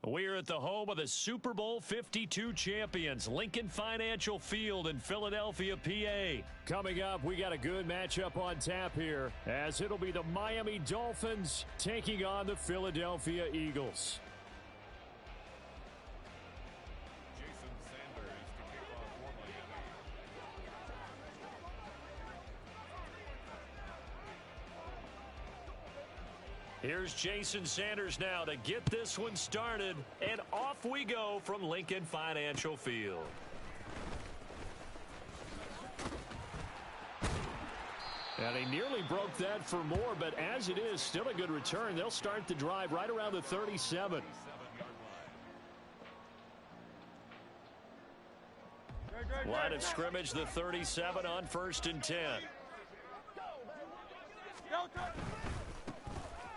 We're at the home of the Super Bowl 52 champions, Lincoln Financial Field in Philadelphia, PA. Coming up, we got a good matchup on tap here, as it'll be the Miami Dolphins taking on the Philadelphia Eagles. Here's Jason Sanders now to get this one started, and off we go from Lincoln Financial Field. And he nearly broke that for more, but as it is, still a good return. They'll start the drive right around the 37. Line of scrimmage, the 37 on 1st and 10.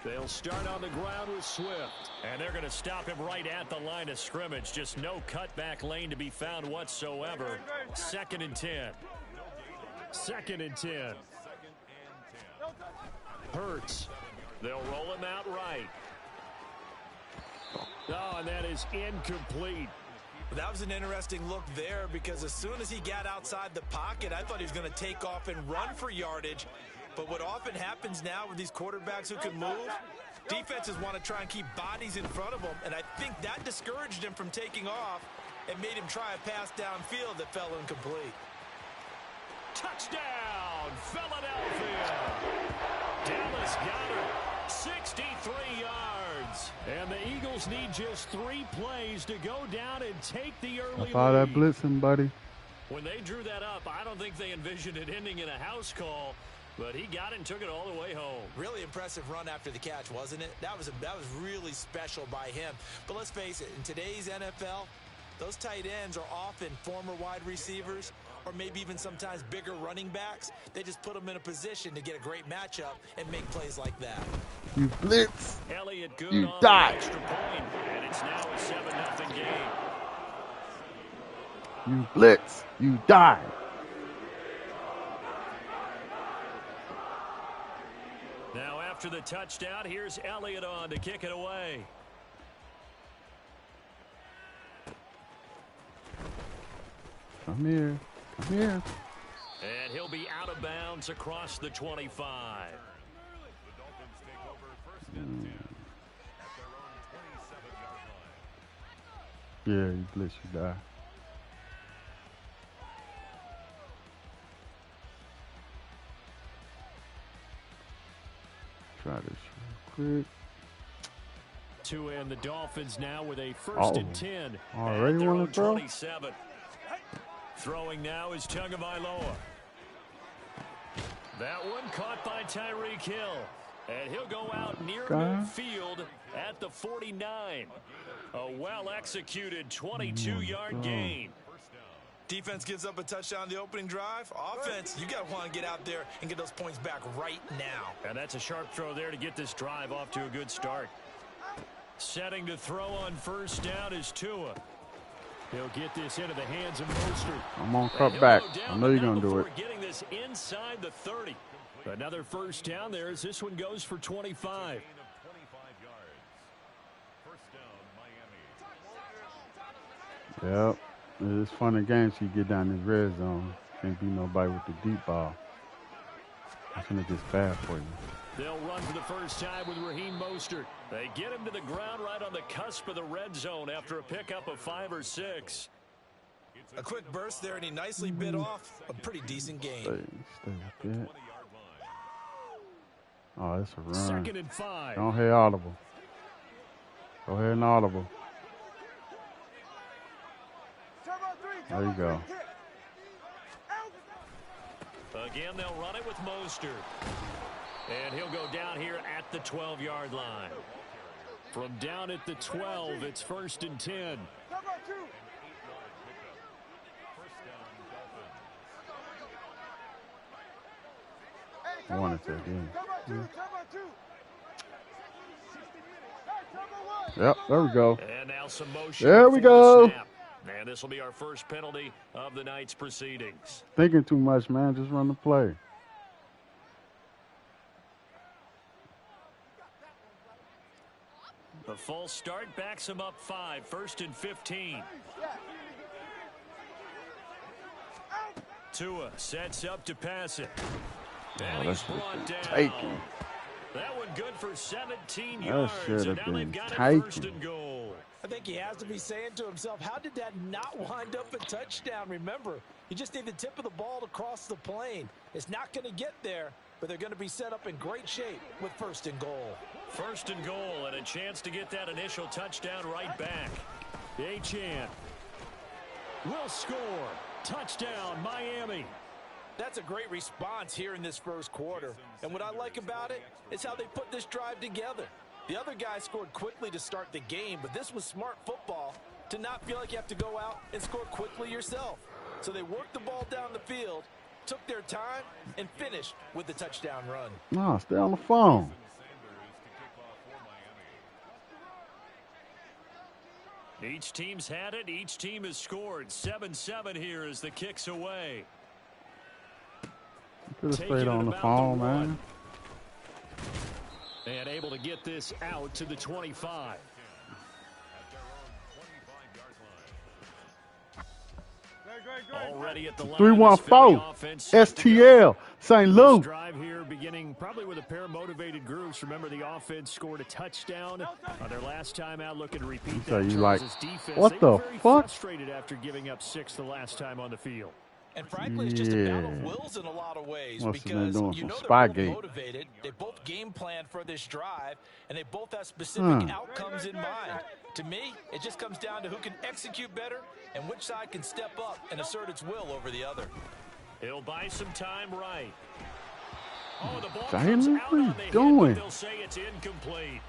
They'll start on the ground with Swift. And they're going to stop him right at the line of scrimmage. Just no cutback lane to be found whatsoever. 2nd and 10. 2nd and 10. Hurts. They'll roll him out right. Oh, and that is incomplete. That was an interesting look there, because as soon as he got outside the pocket, I thought he was going to take off and run for yardage. But what often happens now with these quarterbacks who can move, defenses want to try and keep bodies in front of them, and I think that discouraged him from taking off and made him try a pass downfield that fell incomplete. Touchdown, Philadelphia! Dallas got her, 63 yards. And the Eagles need just 3 plays to go down and take the early lead. All that blitzing, buddy. When they drew that up, I don't think they envisioned it ending in a house call. But he got it and took it all the way home. Really impressive run after the catch, wasn't it? That was really special by him. But let's face it, in today's NFL, those tight ends are often former wide receivers or maybe even sometimes bigger running backs. They just put them in a position to get a great matchup and make plays like that. You blitz, Elliott good you on die. The extra point, and it's now a 7-0 game. You blitz, you die. Now after the touchdown, here's Elliott on to kick it away. Come here. Come here. And he'll be out of bounds across the 25. Yeah, you blitz, you die. Try this real quick. To end the Dolphins now with a 1st and 10. Already want to throw? 27. Throwing now is Tagovailoa. That one caught by Tyreek Hill. And he'll go out near midfield at the 49. A well-executed 22-yard gain. Defense gives up a touchdown on the opening drive. Offense, you got to want to get out there and get those points back right now. And that's a sharp throw there to get this drive off to a good start. Setting to throw on 1st down is Tua. He'll get this into the hands of Mostert. I'm on cut back. I know you're going to do it. Getting this inside the 30. Another 1st down there as this one goes for 25. Yep. It's fun and games till you get down this red zone. Can't be nobody with the deep ball. That's when it gets bad for you. They'll run for the first time with Raheem Mostert. They get him to the ground right on the cusp of the red zone after a pickup of 5 or 6. A quick burst there, and he nicely bit off a pretty decent gain. Stay up there. Oh, that's a run. 2nd and 5. Don't hear audible. Go ahead and audible. There you go. Again, they'll run it with Mostert. And he'll go down here at the 12-yard line. From down at the 12, it's 1st and 10. I wanted to again. Yep, there we go. And now some motion. There we go. And this will be our first penalty of the night's proceedings. Thinking too much, man. Just run the play. The full start backs him up 5, 1st and 15. Tua sets up to pass it. And he's brought down. Taken. That one good for 17 yards. Should And have now they've been got it taken. 1st and goal. I think he has to be saying to himself, how did that not wind up a touchdown? Remember, you just need the tip of the ball to cross the plane. It's not going to get there, but they're going to be set up in great shape with 1st and goal. 1st and goal, and a chance to get that initial touchdown right back. Achane will score. Touchdown, Miami. That's a great response here in this 1st quarter. And what I like about it is how they put this drive together. The other guy scored quickly to start the game, but this was smart football to not feel like you have to go out and score quickly yourself. So they worked the ball down the field, took their time, and finished with the touchdown run. No, stay on the phone. Each team's had it. Each team has scored. 7-7 here as the kick's away. Could have stayed on the phone, man. And able to get this out to the 25. Already at the line. 314 STL St. Louis. Drive here beginning probably with a pair of motivated groups. Remember, the offense scored a touchdown on their last time out. Looking to repeat that. You like, defense, what the fuck? Frustrated after giving up 6 the last time on the field. And frankly, it's just a battle of wills in a lot of ways. Must because doing you know some they're both Spygate. motivated. They both game plan for this drive, and they both have specific outcomes in mind. To me, it just comes down to who can execute better and which side can step up and assert its will over the other. He'll buy some time right. Oh, the ball Damn, comes what out are you on the hit, doing? but they'll say it's incomplete.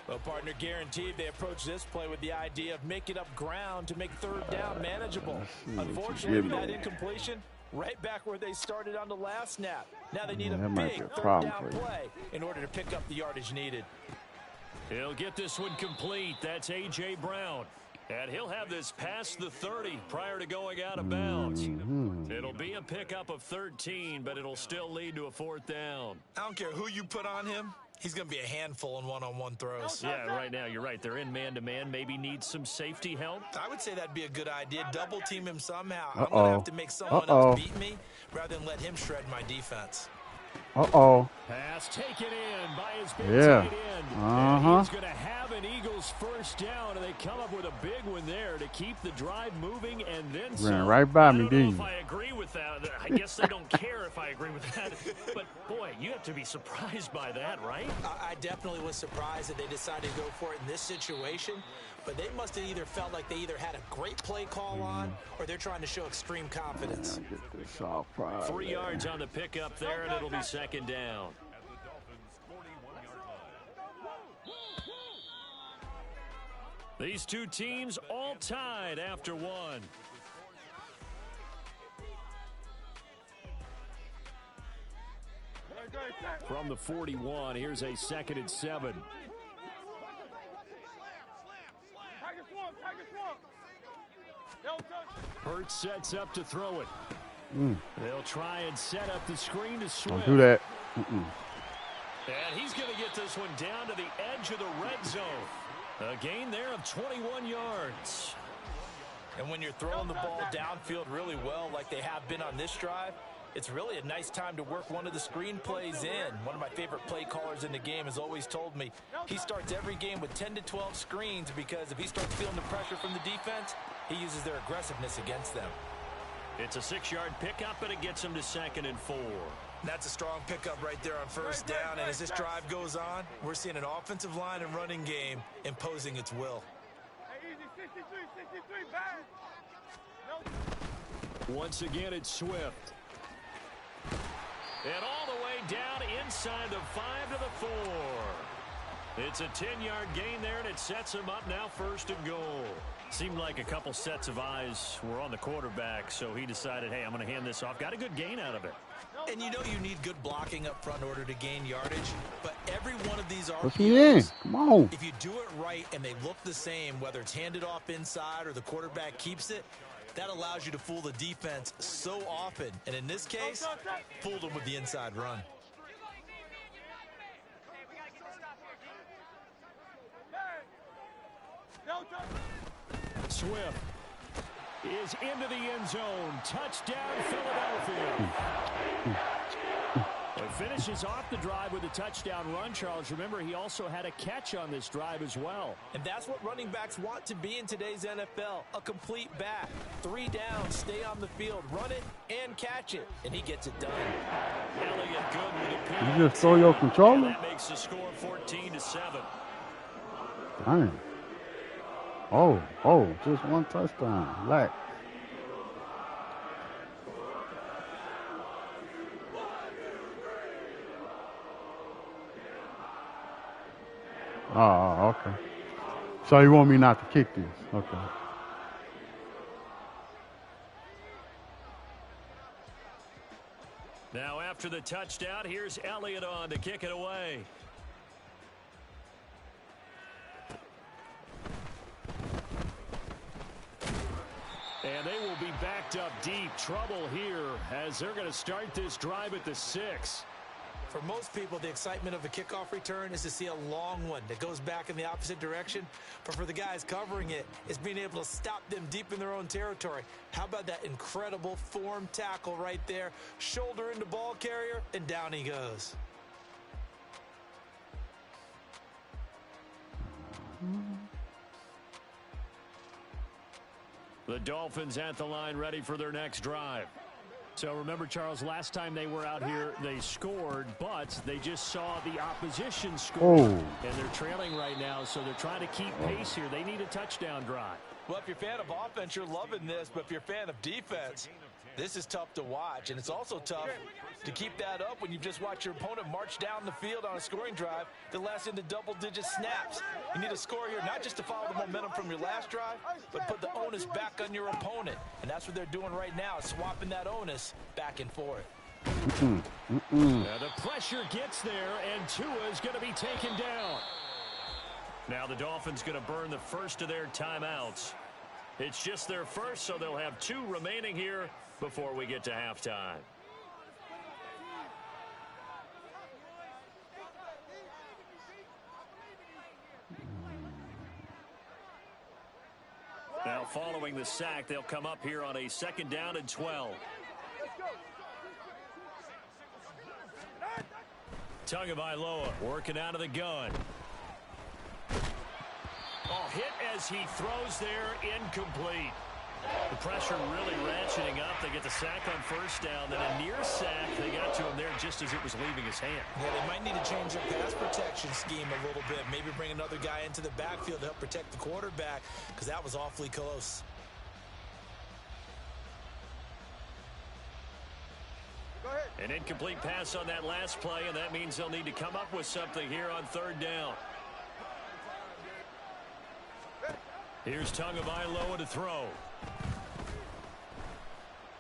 Well, partner, guaranteed they approach this play with the idea of making up ground to make 3rd down manageable. Unfortunately, with that incompletion, right back where they started on the last snap. Now they need a big 3rd down play in order to pick up the yardage needed. He'll get this one complete. That's A.J. Brown. And he'll have this past the 30 prior to going out of bounds. It'll be a pickup of 13, but it'll still lead to a 4th down. I don't care who you put on him. He's going to be a handful in one-on-one throws. Yeah, right now, you're right. They're in man-to-man. Maybe needs some safety help. I would say that'd be a good idea. Double team him somehow. I'm going to have to make someone else beat me rather than let him shred my defense. Pass taken in by his big tight end. And he's going to have an Eagles 1st down, and they come up with a big one there to keep the drive moving and then some. Ran right by me, I don't know didn't if you? I agree with that. I guess they don't care if I agree with that. But, boy, you have to be surprised by that, right? I definitely was surprised that they decided to go for it in this situation. But they must have either felt like they either had a great play call on or they're trying to show extreme confidence. 3 yards on the pickup there, and it'll be 2nd down. These two teams all tied after one. From the 41, here's a 2nd and 7. Hurts sets up to throw it. They'll try and set up the screen to Swift. Don't do that. And he's going to get this one down to the edge of the red zone. A gain there of 21 yards. And when you're throwing the ball downfield really well like they have been on this drive, it's really a nice time to work one of the screen plays in. One of my favorite play callers in the game has always told me he starts every game with 10 to 12 screens because if he starts feeling the pressure from the defense, he uses their aggressiveness against them. It's a 6-yard pickup, and it gets him to 2nd and 4. That's a strong pickup right there on 1st down, and as this drive goes on, we're seeing an offensive line and running game imposing its will. Once again, it's Swift. And all the way down inside the 5 to the 4. It's a 10-yard gain there, and it sets him up now 1st and goal. Seemed like a couple sets of eyes were on the quarterback, so he decided, hey, I'm going to hand this off. Got a good gain out of it. And you know you need good blocking up front in order to gain yardage, but every one of these Push me in. RPOs, Come on. if you do it right and they look the same, whether it's handed off inside or the quarterback keeps it, that allows you to fool the defense so often. And in this case, fooled them with the inside run. Swift is into the end zone. Touchdown, Philadelphia. It finishes off the drive with a touchdown run, Charles. Remember, he also had a catch on this drive as well. And that's what running backs want to be in today's NFL, a complete back. 3 downs, stay on the field, run it, and catch it. And he gets it done. Elliott good with a PAT. You just throw your controller? That makes the score 14-7. Dang. Just one touchdown. Relax. Oh, okay. So you want me not to kick this? Okay. Now after the touchdown, here's Elliott on to kick it away. And they will be backed up deep. Trouble here as they're going to start this drive at the 6. For most people, the excitement of a kickoff return is to see a long one that goes back in the opposite direction. But for the guys covering it, it's being able to stop them deep in their own territory. How about that incredible form tackle right there? Shoulder into ball carrier, and down he goes. The Dolphins at the line ready for their next drive. So remember, Charles, last time they were out here, they scored, but they just saw the opposition score. And they're trailing right now, so they're trying to keep pace here. They need a touchdown drive. Well, if you're a fan of offense, you're loving this, but if you're a fan of defense, this is tough to watch, and it's also tough to keep that up when you just watch your opponent march down the field on a scoring drive that lasts into double-digit snaps. You need a score here, not just to follow the momentum from your last drive, but put the onus back on your opponent. And that's what they're doing right now, swapping that onus back and forth. Now the pressure gets there, and Tua is going to be taken down. Now the Dolphins going to burn the first of their timeouts. It's just their first, so they'll have 2 remaining here before we get to halftime. Now following the sack, they'll come up here on a 2nd down and 12. Tagovailoa working out of the gun. Oh, hit as he throws there, incomplete. The pressure really ratcheting up. They get the sack on 1st down, then a near sack. They got to him there just as it was leaving his hand. Yeah, they might need to change their pass protection scheme a little bit. Maybe bring another guy into the backfield to help protect the quarterback, because that was awfully close. An incomplete pass on that last play, and that means they'll need to come up with something here on 3rd down. Here's Tagovailoa to throw.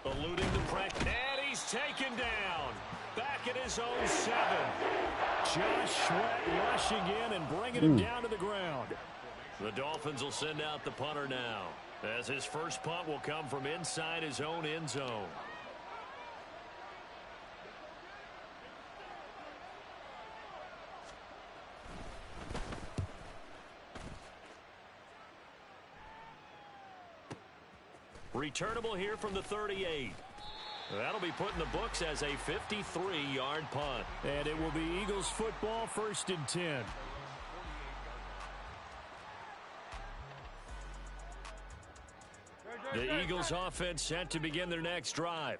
Eluding the pressure, and he's taken down. Back at his own 7. Josh Sweat rushing in and bringing him down to the ground. The Dolphins will send out the punter now, as his first punt will come from inside his own end zone. Returnable here from the 38. That'll be put in the books as a 53-yard punt. And it will be Eagles football, 1st and 10. The Eagles offense set to begin their next drive.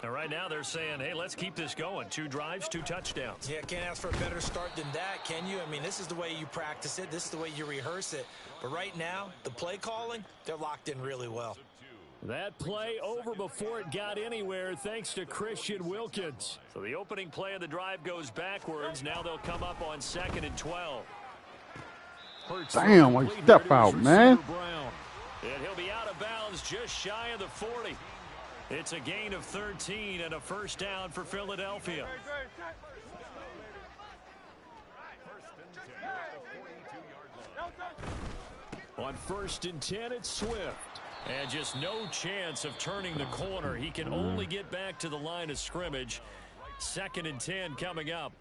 And right now they're saying, hey, let's keep this going. 2 drives, 2 touchdowns. Yeah, can't ask for a better start than that, can you? I mean, this is the way you practice it. This is the way you rehearse it. But right now, the play calling, they're locked in really well. That play over before it got anywhere thanks to Christian Wilkins. So the opening play of the drive goes backwards. Now they'll come up on 2nd and 12. Damn, like step out, man. And he'll be out of bounds just shy of the 40. It's a gain of 13 and a 1st down for Philadelphia. On 1st and 10, it's Swift. And just no chance of turning the corner. He can only get back to the line of scrimmage. 2nd and 10 coming up.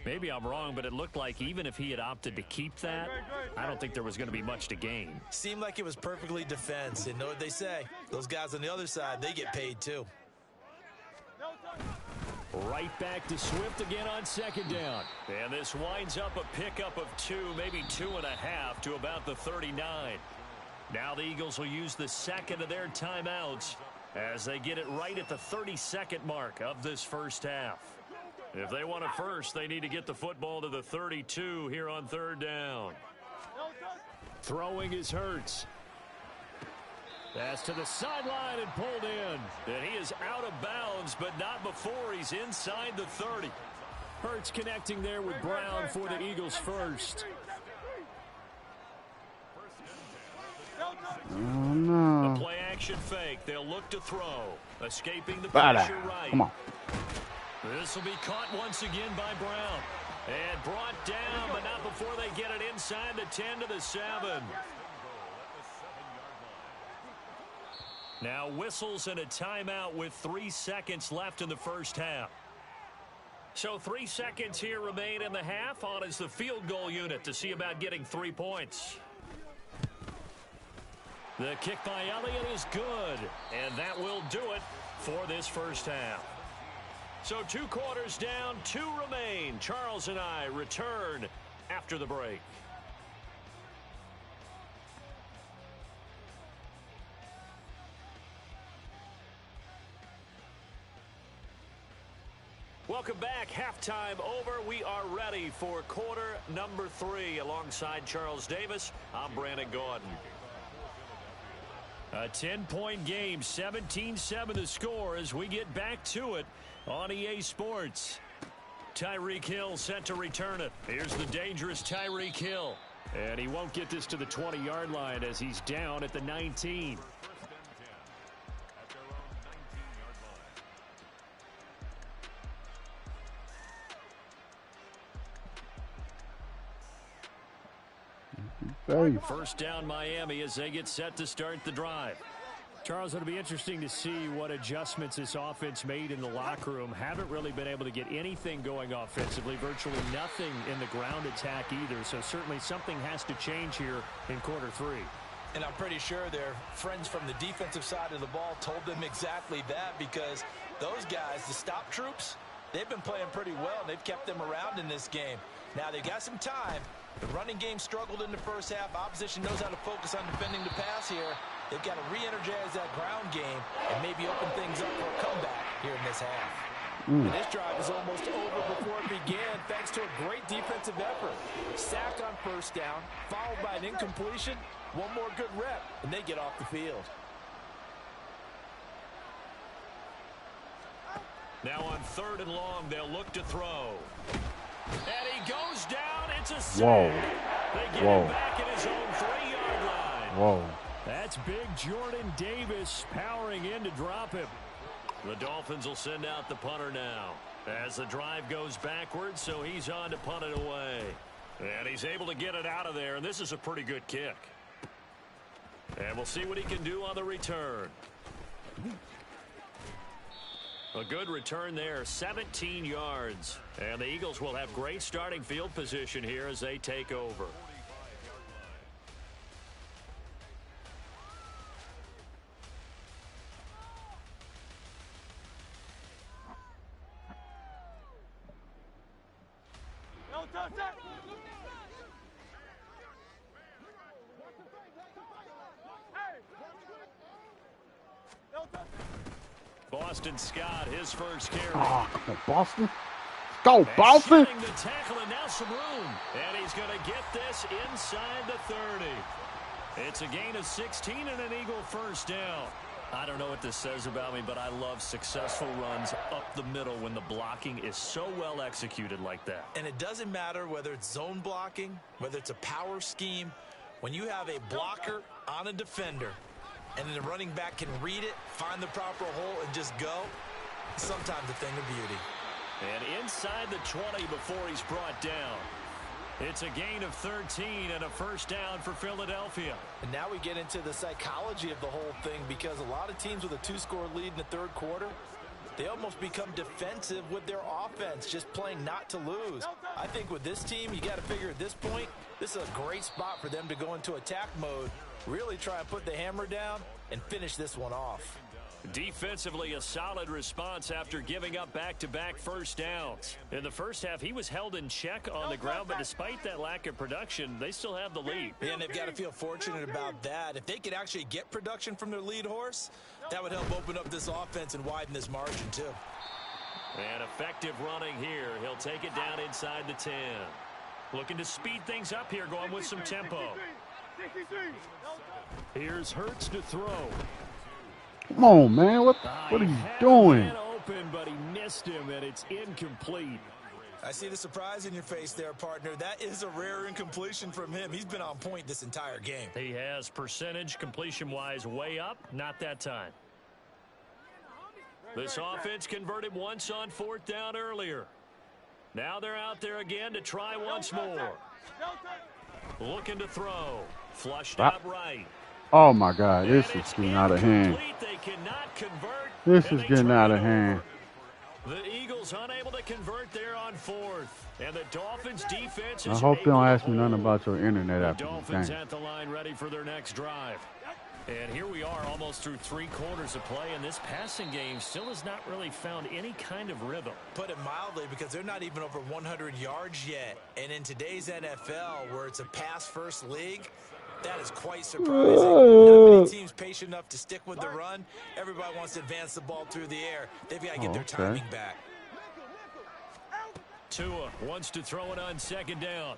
Maybe I'm wrong, but it looked like even if he had opted to keep that, I don't think there was going to be much to gain. Seemed like it was perfectly defense. And know what they say? Those guys on the other side, they get paid too. Right back to Swift again on second down. And this winds up a pickup of 2, maybe 2.5 to about the 39. Now the Eagles will use the second of their timeouts as they get it right at the 32nd mark of this first half. If they want a first, they need to get the football to the 32 here on third down. Throwing is Hurts. Pass to the sideline and pulled in. And he is out of bounds, but not before he's inside the 30. Hurts connecting there with Brown for the Eagles first. Oh, no. A play action fake. They'll look to throw. Escaping the pressure right. Come on. This will be caught once again by Brown. And brought down, but not before they get it inside the 10 to the 7. Now whistles and a timeout with 3 seconds left in the first half. So 3 seconds here remain in the half. On is the field goal unit to see about getting 3 points. The kick by Elliott is good, and that will do it for this first half. So 2 quarters down, 2 remain. Charles and I return after the break. Welcome back. Halftime over. We are ready for quarter number 3. Alongside Charles Davis, I'm Brandon Gordon. A 10-point game, 17-7 the score as we get back to it on EA Sports. Tyreek Hill set to return it. Here's the dangerous Tyreek Hill. And he won't get this to the 20-yard line as he's down at the 19. First down Miami as they get set to start the drive. Charles, it'll be interesting to see what adjustments this offense made in the locker room. Haven't really been able to get anything going offensively, virtually nothing in the ground attack either. So certainly something has to change here in quarter 3. And I'm pretty sure their friends from the defensive side of the ball told them exactly that, because those guys, the stop troops, they've been playing pretty well, and they've kept them around in this game. Now they've got some time. The running game struggled in the first half. Opposition knows how to focus on defending the pass here. They've got to re-energize that ground game and maybe open things up for a comeback here in this half. And this drive is almost over before it began, thanks to a great defensive effort. Sack on first down, followed by an incompletion. One more good rep, and they get off the field. Now on 3rd and long, they'll look to throw. And he goes down. It's a sack. They get him back at his own 3-yard line. That's big Jordan Davis powering in to drop him. The Dolphins will send out the punter now as the drive goes backwards, so he's on to punt it away. And he's able to get it out of there, and this is a pretty good kick. And we'll see what he can do on the return. A good return there, 17 yards. And the Eagles will have great starting field position here as they take over. Boston Scott, his first carry. Oh, come on, Boston. Go, Boston. The tackle and now some room. And he's going to get this inside the 30. It's a gain of 16 and an Eagle first down. I don't know what this says about me, but I love successful runs up the middle when the blocking is so well executed like that. And it doesn't matter whether it's zone blocking, whether it's a power scheme. When you have a blocker on a defender, and then the running back can read it, find the proper hole, and just go, sometimes a thing of beauty. And inside the 20 before he's brought down. It's a gain of 13 and a first down for Philadelphia. And now we get into the psychology of the whole thing, because a lot of teams with a 2-score lead in the third quarter, They almost become defensive with their offense, just playing not to lose. I think with this team, you got to figure at this point, this is a great spot for them to go into attack mode, really try and put the hammer down and finish this one off. Defensively, a solid response after giving up back-to-back first downs. In the first half, he was held in check on the ground, but despite that lack of production, they still have the lead. Yeah, and they've got to feel fortunate about that. If they could actually get production from their lead horse, that would help open up this offense and widen this margin, too. And effective running here. He'll take it down inside the 10. Looking to speed things up here, going with some tempo. Here's Hurts to throw. Come on, man. What are you doing? Open, but he missed him, and it's incomplete. I see the surprise in your face there, partner. That is a rare incompletion from him. He's been on point this entire game. He has percentage completion-wise way up. Not that time. This offense converted once on fourth down earlier. Now they're out there again to try once more. Looking to throw. Flushed out right. Oh, my God. This is getting out of hand. This is getting out of hand. The Eagles unable to convert there on fourth. And the Dolphins defense is I hope they don't ask me nothing about your internet after the Dolphins game. at the line ready for their next drive. And here we are almost through 3 quarters of play, and this passing game still has not really found any kind of rhythm. Put it mildly, because they're not even over 100 yards yet. And in today's NFL, where it's a pass-first league, that is quite surprising. Not many teams patient enough to stick with the run. Everybody wants to advance the ball through the air. They've got to get their timing back. Tua wants to throw it on second down.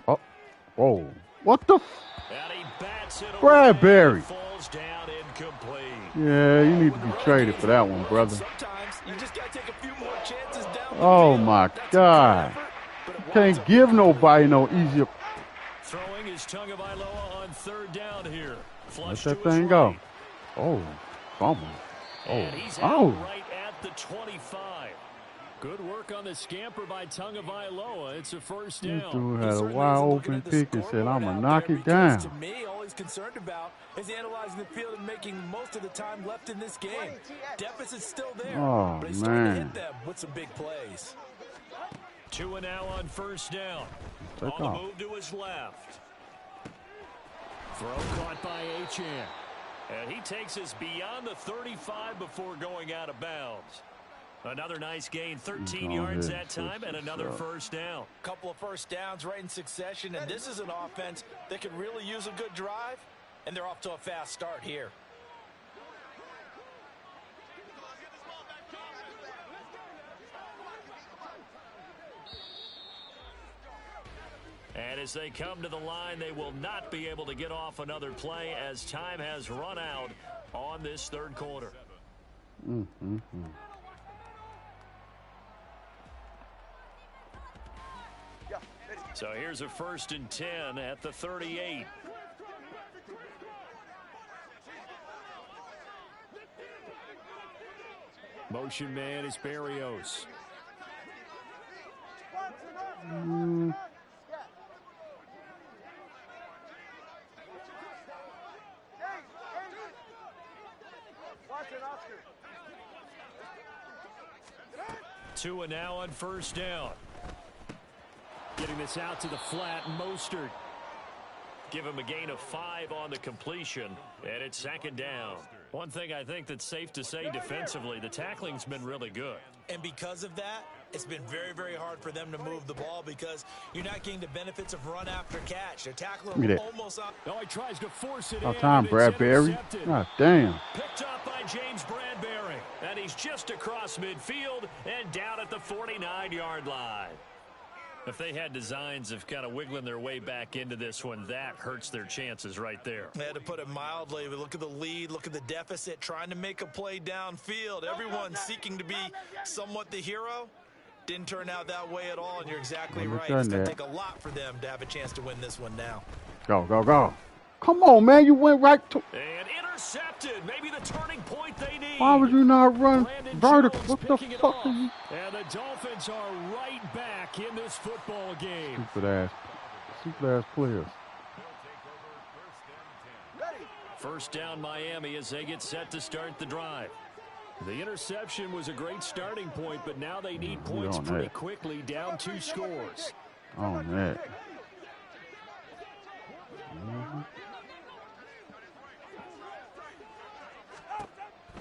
Oh, whoa. What the? And he bats it Bradbury. Falls down incomplete. Yeah, you need to be traded for that one, brother. Sometimes you just got to take a few more chances down. Oh, my God. You can't give nobody no easier. Throwing is Tagovailoa on third down here. Let that thing go. Oh, fumble. And he's out right at the 25. Good work on the scamper by Tagovailoa. It's a first down. This dude had a wide open pick and said, I'm going to knock it down. To me, all he's concerned about is analyzing the field and making most of the time left in this game. Deficit's still there, but he's starting to hit them with some big plays. Tua now on first down. On the move to his left. Throw caught by Achane. And he takes us beyond the 35 before going out of bounds. Another nice gain, 13 yards that time, and another first down. Couple of first downs right in succession, and this is an offense that could really use a good drive, and they're off to a fast start here. And as they come to the line, they will not be able to get off another play as time has run out on this third quarter. So here's a 1st and 10 at the 38. Motion man is Berrios. Tua now on first down. Getting this out to the flat, Mostert. Give him a gain of 5 on the completion, and it's second down. One thing I think that's safe to say defensively, the tackling's been really good. And because of that, it's been very, very hard for them to move the ball because you're not getting the benefits of run after catch. They're tackling almost on. No, he tries to force it in. Time, Bradbury. God damn. Picked up by James Bradbury. And he's just across midfield and down at the 49-yard line. If they had designs of kind of wiggling their way back into this one, that hurts their chances right there. To put it mildly, we look at the lead, look at the deficit, trying to make a play downfield. Everyone seeking to be somewhat the hero. Didn't turn out that way at all, and you're exactly right. It's going to take a lot for them to have a chance to win this one now. Go, go, go. Come on, man. You went right to... And intercepted. Maybe the turning point they need. Why would you not run vertical? What the fuck are you... And the Dolphins are right back in this football game. Stupid ass players. First down Miami as they get set to start the drive. The interception was a great starting point, but now they need points pretty quickly, down 2 scores. On that.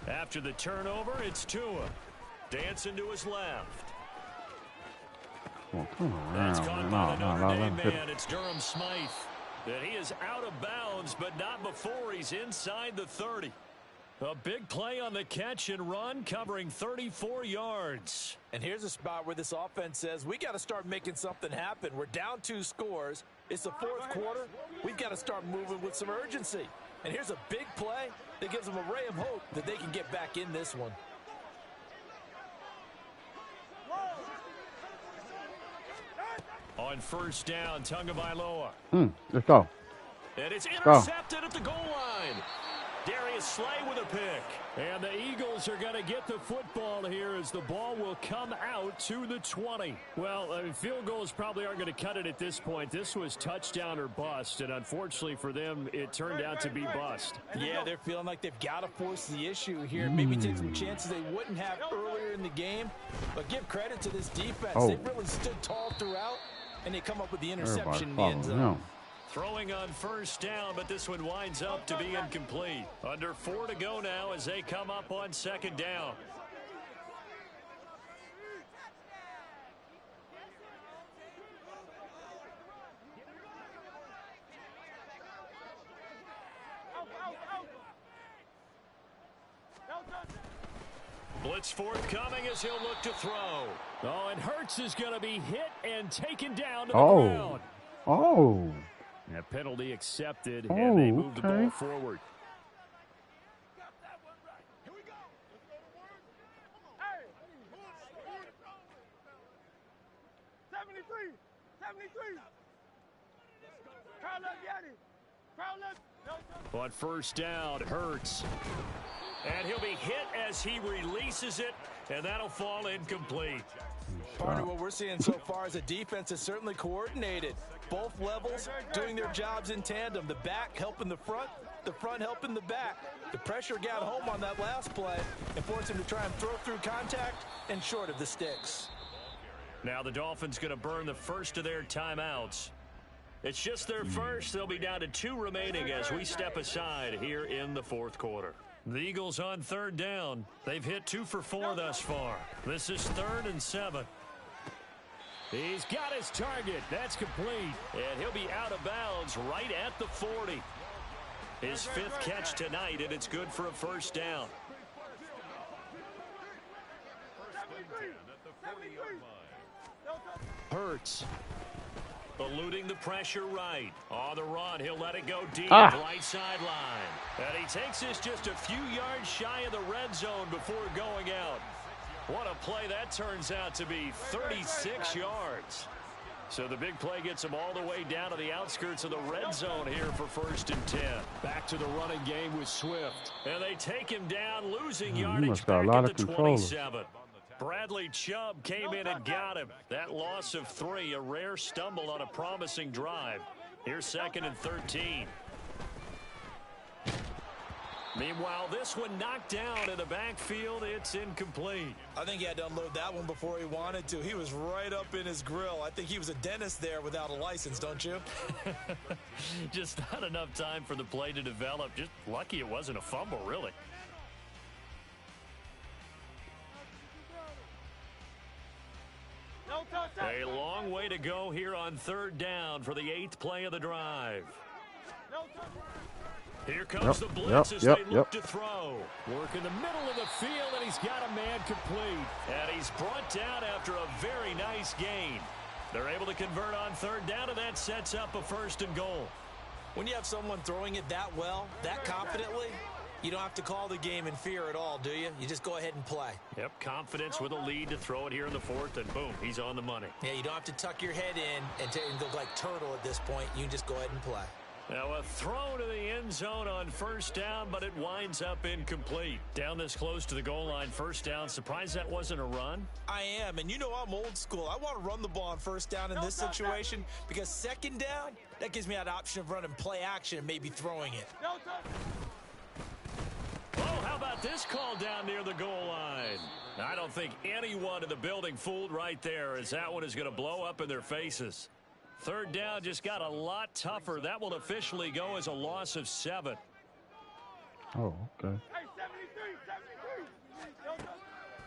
After the turnover, it's Tua. Dancing to his left. Oh, come on. That's caught by the Notre Dame man. It's Durham Smythe. And he is out of bounds, but not before he's inside the 30. A big play on the catch and run, covering 34 yards. And here's a spot where this offense says, we got to start making something happen. We're down 2 scores. It's the 4th quarter. We've got to start moving with some urgency. And here's a big play that gives them a ray of hope that they can get back in this one. On first down, Tagovailoa. Let's go. And it's intercepted at the goal line. Darius Slay with a pick. And the Eagles are going to get the football here as the ball will come out to the 20. Well, field goals probably aren't going to cut it at this point. This was touchdown or bust, and unfortunately for them, it turned out to be bust. Yeah, they're feeling like they've got to force the issue here. Maybe take some chances they wouldn't have earlier in the game. But give credit to this defense. They really stood tall throughout, and they come up with the interception in the end zone. Throwing on first down, but this one winds up to be incomplete. Under 4 to go now as they come up on second down. Blitz forthcoming as he'll look to throw. Oh, and Hurts is going to be hit and taken down to the ground. Oh. A penalty accepted, and they move the ball forward. On first down, Hurts. And he'll be hit as he releases it, and that'll fall incomplete. Partner, what we're seeing so far is a defense that's certainly coordinated. Both levels doing their jobs in tandem. The back helping the front helping the back. The pressure got home on that last play and forced him to try and throw through contact and short of the sticks. Now the Dolphins going to burn the first of their timeouts. It's just their first. They'll be down to 2 remaining as we step aside here in the 4th quarter. The Eagles on third down. They've hit 2 for 4 thus far. This is 3rd and 7. He's got his target. That's complete. And he'll be out of bounds right at the 40. His 5th catch tonight, and it's good for a first down. Hurts. Eluding the pressure right. On the run, he'll let it go deep. Right sideline. And he takes this just a few yards shy of the red zone before going out. What a play that turns out to be, 36 yards. So the big play gets him all the way down to the outskirts of the red zone here for 1st and 10. Back to the running game with Swift. And they take him down, losing yardage back at the 27. Bradley Chubb came in and got him. That loss of 3, a rare stumble on a promising drive. Here's 2nd and 13. Meanwhile, this one knocked down in the backfield. It's incomplete. I think he had to unload that one before he wanted to. He was right up in his grill. I think he was a dentist there without a license, don't you? Just not enough time for the play to develop. Just lucky it wasn't a fumble, really. A long way to go here on 3rd down for the 8th play of the drive. Here comes the blitz as they look to throw. Work in the middle of the field, and he's got a man complete. And he's brought down after a very nice gain. They're able to convert on 3rd down, and that sets up a 1st and goal. When you have someone throwing it that well, that confidently, you don't have to call the game in fear at all, do you? You just go ahead and play. Yep, confidence with a lead to throw it here in the 4th, and boom, he's on the money. Yeah, you don't have to tuck your head in and look like turtle at this point. You can just go ahead and play. Now a throw to the end zone on 1st down, but it winds up incomplete. Down this close to the goal line, 1st down. Surprised that wasn't a run? I am, and you know I'm old school. I want to run the ball on 1st down in this situation because 2nd down, that gives me that option of running play action and maybe throwing it. Oh, how about get this call down near the goal line. I don't think anyone in the building fooled right there, as that one is going to blow up in their faces. Third down just got a lot tougher. That will officially go as a loss of 7. Oh, okay.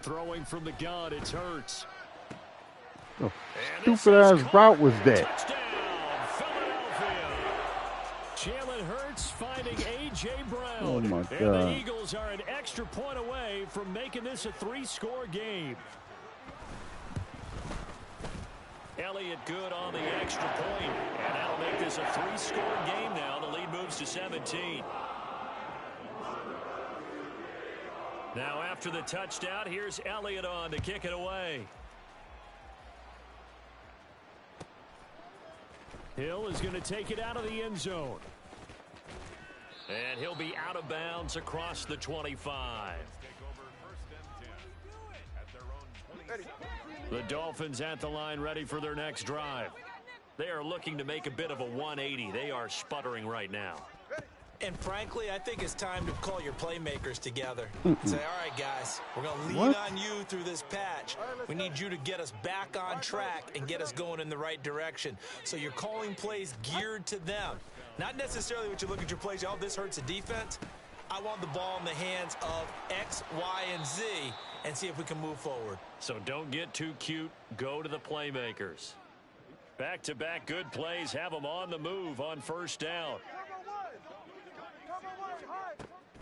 Throwing from the gun, it's Hurts. Oh, stupid-ass route was that? Touchdown, Philadelphia. Jalen Hurts finding A.J. Brown. Oh, my God. And the Eagles are an extra point away from making this a 3-score game. Elliott good on the extra point, and that'll make this a 3-score game now. The lead moves to 17. Now after the touchdown, here's Elliott on to kick it away. Hill is going to take it out of the end zone. And he'll be out of bounds across the 25. The Dolphins at the line, ready for their next drive. They are looking to make a bit of a 180. They are sputtering right now. And frankly, I think it's time to call your playmakers together. Say, all right, guys, we're going to lean on you through this patch. We need you to get us back on track and get us going in the right direction. So you're calling plays geared to them. Not necessarily what you look at your plays, oh, this hurts the defense. I want the ball in the hands of X, Y, and Z and see if we can move forward. So don't get too cute. Go to the playmakers. Back-to-back good plays have them on the move on first down.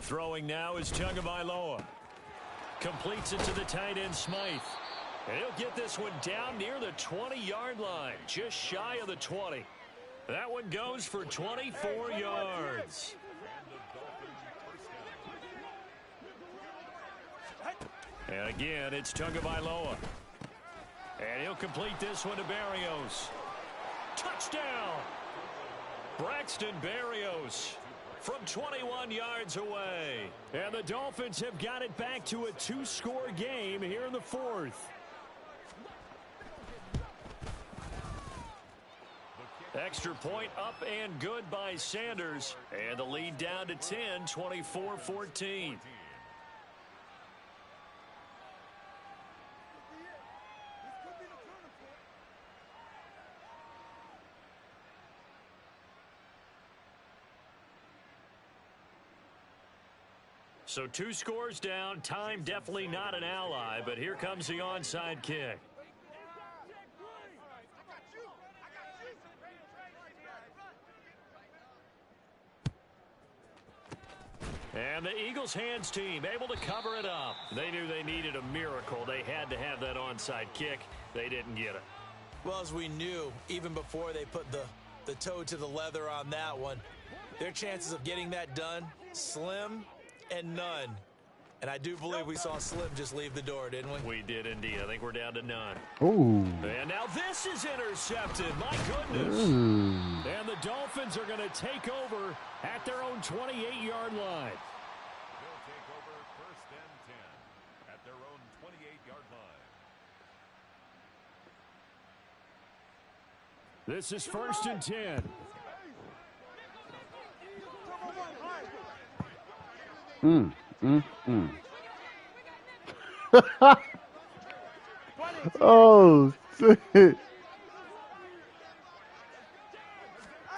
Throwing now is Tagovailoa. Completes it to the tight end Smythe. And he'll get this one down near the 20-yard line, just shy of the 20. That one goes for 24 yards. And again, it's Tagovailoa. And he'll complete this one to Berrios. Touchdown! Braxton Berrios from 21 yards away. And the Dolphins have got it back to a 2-score game here in the 4th. Extra point up and good by Sanders. And the lead down to 10, 24-14. So 2 scores down. Time definitely not an ally, but here comes the onside kick. And the Eagles hands team able to cover it up. They knew they needed a miracle. They had to have that onside kick. They didn't get it. Well, as we knew, even before they put the toe to the leather on that one, their chances of getting that done, slim and none. And I do believe we saw Slim just leave the door, didn't we? We did indeed. I think we're down to none. Ooh. And now this is intercepted. My goodness. Ooh. And the Dolphins are going to take over at their own 28-yard line. They'll take over 1st and 10 at their own 28-yard line. This is 1st and 10. Oh, shit.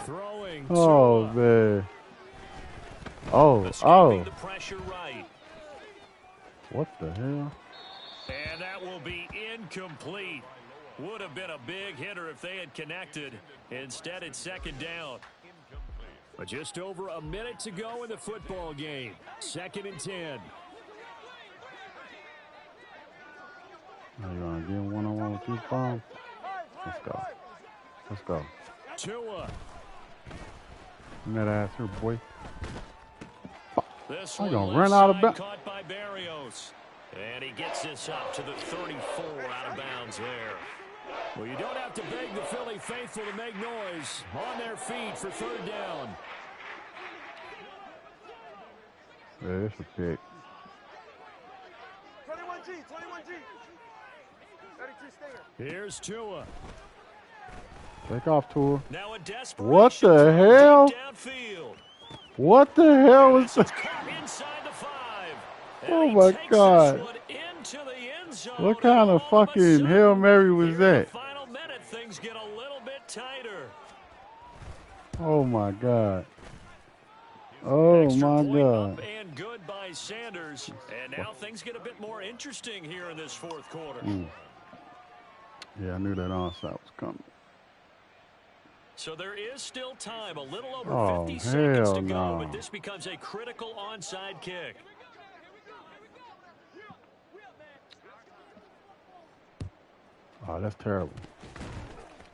Throwing. Oh, man. Oh. The pressure right. What the hell? And that will be incomplete. Would have been a big hitter if they had connected. Instead, it's 2nd down. But just over a minute to go in the football game. 2nd and 10. Are you going to get one-on-one with this bomb? Let's go. Let's go. Tua. That ass here, boy. This I'm one going to run out of bounds. Caught by Berrios. And he gets this up to the 34 out of bounds there. Well, you don't have to beg the Philly faithful to make noise. On their feet for 3rd down. Yeah, it's a pick. 21G, 21G. 32 stinger. Here's Tua. Take off, Tua. Now a desperation. What the hell? Downfield. What the hell is that? Caught inside the 5. Oh my God. What kind of fucking Hail Mary was that? Final minute, things get a little bit tighter. Oh my God. Oh my God. And good by Sanders. And now things get a bit more interesting here in this fourth quarter. Yeah, I knew that onside was coming. So there is still time, a little over 50 seconds to go, but this becomes a critical onside kick. Oh, that's terrible.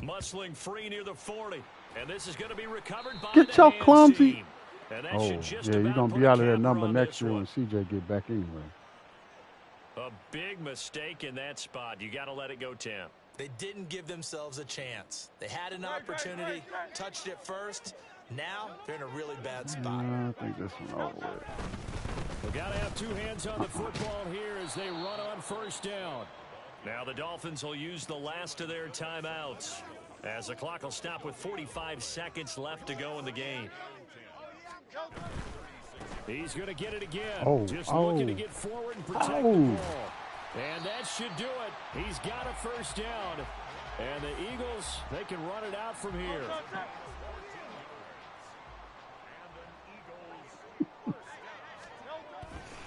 Muscling free near the 40. And this is going to be recovered by Get your clumsy. team. Oh, yeah, you're going to be out of that number next year when CJ get back anyway. A big mistake in that spot. You got to let it go, Tim. They didn't give themselves a chance. They had an opportunity, touched it first. Now they're in a really bad spot. I think this one over with. We got to have two hands on the football here as they run on first down. Now the Dolphins will use the last of their timeouts as the clock will stop with 45 seconds left to go in the game. He's going to get it again. Just looking to get forward and protect the ball. And that should do it. He's got a first down. And the Eagles, they can run it out from here.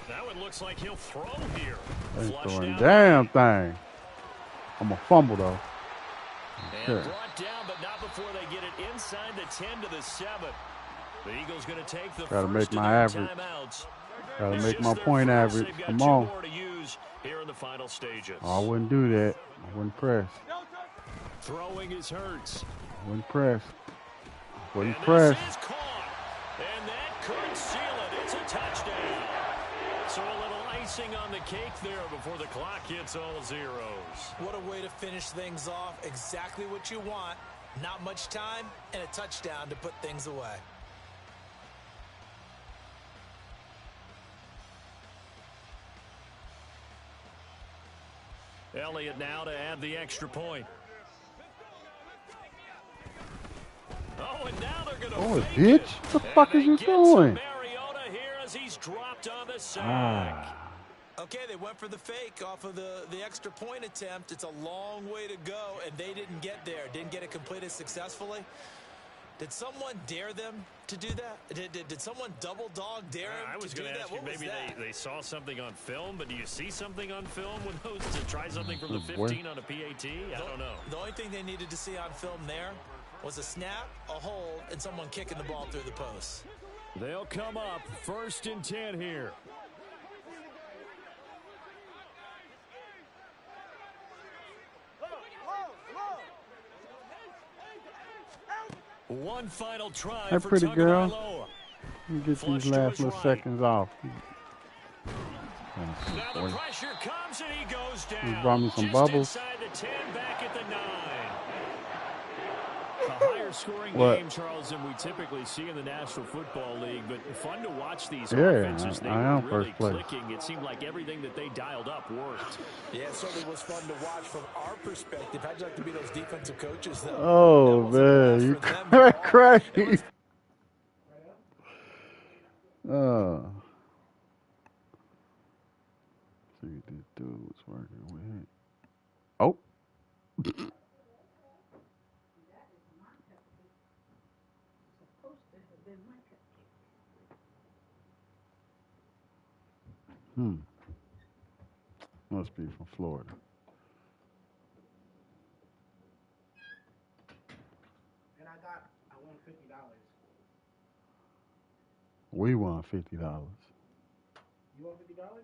Now it looks like he'll throw here. Ain't throwing damn thing. I'm a fumble though. Okay. And brought down, but not before they get it inside the 10 to the 7. The Eagles going to take the Gotta first make my average. timeouts. Gotta make my point average. Come on. More to use here in the final stages. Oh, I wouldn't do that. I wouldn't press. Throwing is Hurts. I wouldn't press. Wouldn't press. This is caught. And that could seal it. It's a touchdown. So a little icing on the cake there before the clock hits all zeros. What a way to finish things off. Exactly what you want. Not much time and a touchdown to put things away. Elliott now to add the extra point. Oh, and now they're going to bitch. What the fuck is you doing? Mariota here as he's dropped on the sack. Okay, they went for the fake off of the extra point attempt. It's a long way to go, and they didn't get there. Didn't get it completed successfully. Did someone dare them to do that? Did someone double dog dare them I was to do going to that? ask you, maybe they saw something on film, but do you see something on film with those to try something from the 15 on a PAT? I don't know. The only thing they needed to see on film there was a snap, a hold, and someone kicking the ball through the post. They'll come up 1st and 10 here. One final try Hey, for pretty girl. Tagovailoa. Let me get these last little seconds off. Now the pressure comes and he goes down. You brought me some just bubbles. Inside the 10, back at the 9. A higher scoring game, Charles, than we typically see in the National Football League, but fun to watch these offenses. They I am were really first place. clicking. It seemed like everything that they dialed up worked. Yeah, it certainly was fun to watch from our perspective. How'd you like to be those defensive coaches, though? Oh, man. You crazy. See what this dude was working with. Oh. Must be from Florida. And I won $50. We won $50. You won $50?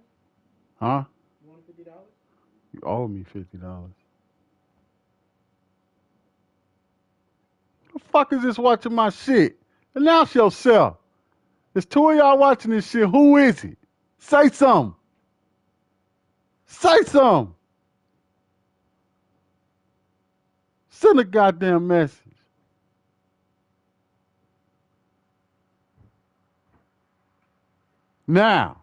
Huh? You won $50? You owe me $50. The fuck is this watching my shit? Announce yourself. There's two of y'all watching this shit. Who is it? Say something. Say something. Send a goddamn message. Now.